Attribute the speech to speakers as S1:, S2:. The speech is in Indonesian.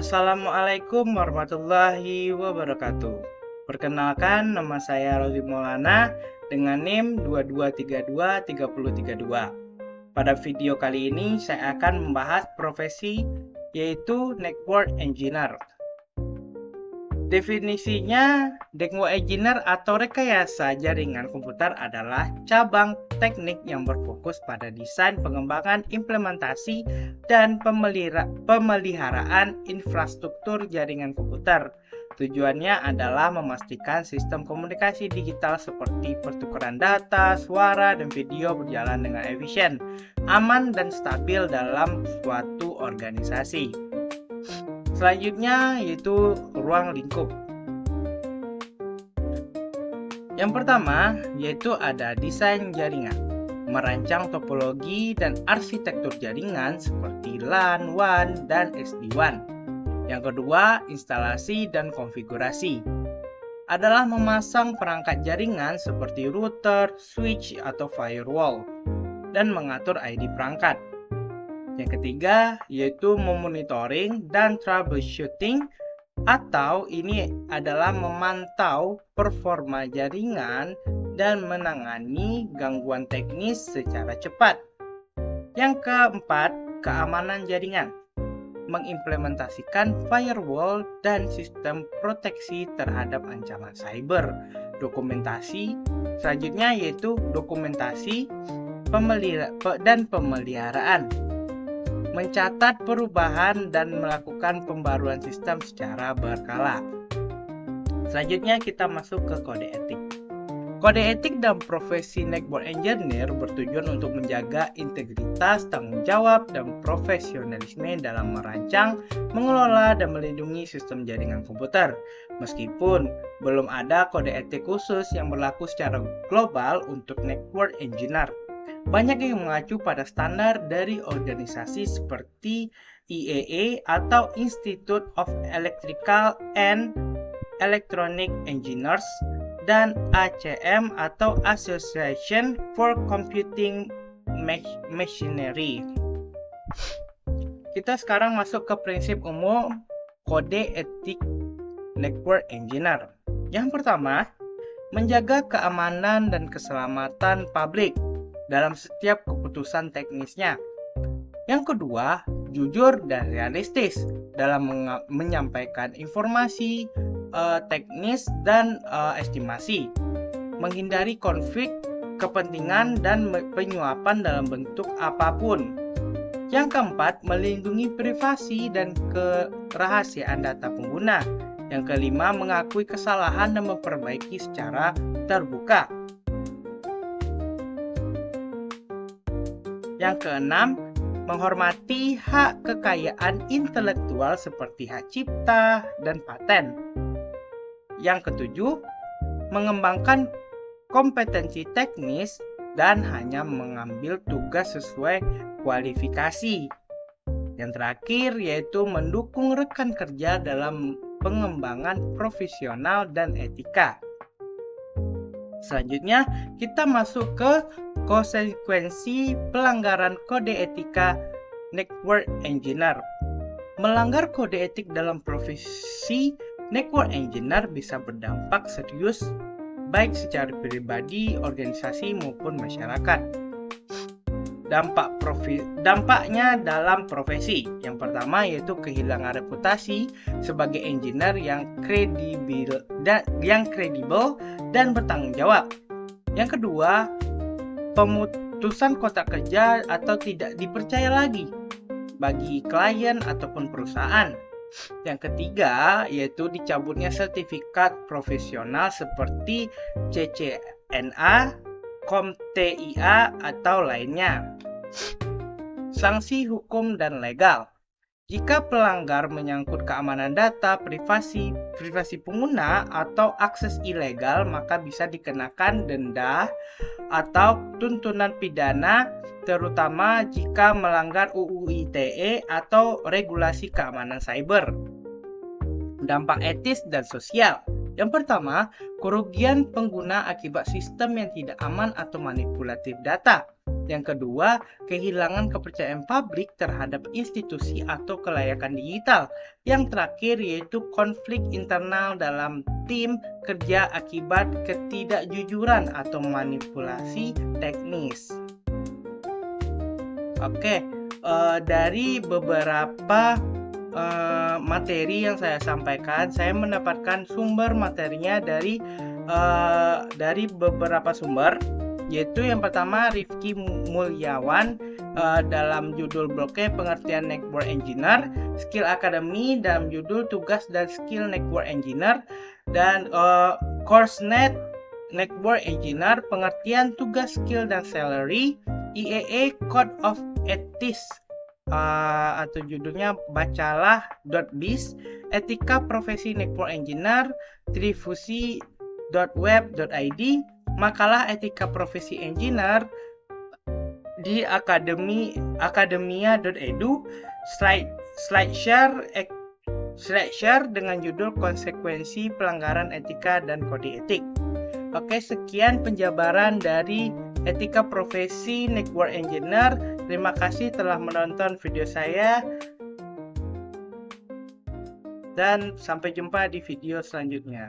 S1: Assalamualaikum warahmatullahi wabarakatuh. Perkenalkan, nama saya Rozi Maulana dengan NIM 22323032. Pada video kali ini saya akan membahas profesi yaitu Network Engineer. Definisinya, Network Engineer atau rekayasa jaringan komputer adalah cabang teknik yang berfokus pada desain, pengembangan, implementasi, dan pemeliharaan infrastruktur jaringan komputer. Tujuannya adalah memastikan sistem komunikasi digital seperti pertukaran data, suara, dan video berjalan dengan efisien, aman, dan stabil dalam suatu organisasi. Selanjutnya yaitu ruang lingkup. Yang pertama yaitu ada desain jaringan, merancang topologi dan arsitektur jaringan seperti LAN, WAN, dan SD-WAN. Yang kedua, instalasi dan konfigurasi adalah memasang perangkat jaringan seperti router, switch, atau firewall dan mengatur ID perangkat. Yang ketiga yaitu memonitoring dan troubleshooting, atau ini adalah memantau performa jaringan dan menangani gangguan teknis secara cepat. Yang keempat, keamanan jaringan, mengimplementasikan firewall dan sistem proteksi terhadap ancaman cyber. Dokumentasi selanjutnya yaitu dokumentasi dan pemeliharaan, mencatat perubahan dan melakukan pembaruan sistem secara berkala. Selanjutnya kita masuk ke kode etik. Kode etik dalam profesi Network Engineer bertujuan untuk menjaga integritas, tanggung jawab, dan profesionalisme dalam merancang, mengelola, dan melindungi sistem jaringan komputer. Meskipun belum ada kode etik khusus yang berlaku secara global untuk Network Engineer, banyak yang mengacu pada standar dari organisasi seperti IEE atau Institute of Electrical and Electronic Engineers dan ACM atau Association for Computing Machinery. Kita sekarang masuk ke prinsip umum kode etik Network Engineer. Yang pertama, menjaga keamanan dan keselamatan publik dalam setiap keputusan teknisnya. Yang kedua, jujur dan realistis dalam menyampaikan informasi teknis dan estimasi, menghindari konflik kepentingan dan penyuapan dalam bentuk apapun. Yang keempat, melindungi privasi dan kerahasiaan data pengguna. Yang kelima, mengakui kesalahan dan memperbaiki secara terbuka. Yang keenam, menghormati hak kekayaan intelektual seperti hak cipta dan paten. Yang ketujuh, mengembangkan kompetensi teknis dan hanya mengambil tugas sesuai kualifikasi. Yang terakhir yaitu mendukung rekan kerja dalam pengembangan profesional dan etika. Selanjutnya, kita masuk ke konsekuensi pelanggaran kode etika Network Engineer. Melanggar kode etik dalam profesi Network Engineer bisa berdampak serius baik secara pribadi, organisasi, maupun masyarakat. Dampaknya dalam profesi. Yang pertama yaitu kehilangan reputasi sebagai engineer yang kredibel dan bertanggung jawab. Yang kedua, pemutusan kontrak kerja atau tidak dipercaya lagi bagi klien ataupun perusahaan. Yang ketiga yaitu dicabutnya sertifikat profesional seperti CCNA, CompTIA atau lainnya. Sanksi hukum dan legal. Jika pelanggar menyangkut keamanan data, privasi pengguna, atau akses ilegal, maka bisa dikenakan denda atau tuntutan pidana, terutama jika melanggar UU ITE atau regulasi keamanan cyber. Dampak etis dan sosial. Yang pertama, kerugian pengguna akibat sistem yang tidak aman atau manipulatif data. Yang kedua, kehilangan kepercayaan publik terhadap institusi atau kelayakan digital. Yang terakhir yaitu konflik internal dalam tim kerja akibat ketidakjujuran atau manipulasi teknis. Oke, dari beberapa materi yang saya sampaikan, saya mendapatkan sumber materinya dari beberapa sumber, yaitu yang pertama Rifki Mulyawan dalam judul blognya Pengertian Network Engineer, Skill Academy dalam judul Tugas dan Skill Network Engineer, dan CourseNet Network Engineer, Pengertian Tugas, Skill, dan Salary, IEE Code of Ethics atau judulnya bacalah.biz, Etika Profesi Network Engineer, trifusi.web.id, Makalah Etika Profesi Engineer di akademia.edu, SlideShare dengan judul Konsekuensi Pelanggaran Etika dan Kode Etik. Oke, sekian penjabaran dari Etika Profesi Network Engineer. Terima kasih telah menonton video saya dan sampai jumpa di video selanjutnya.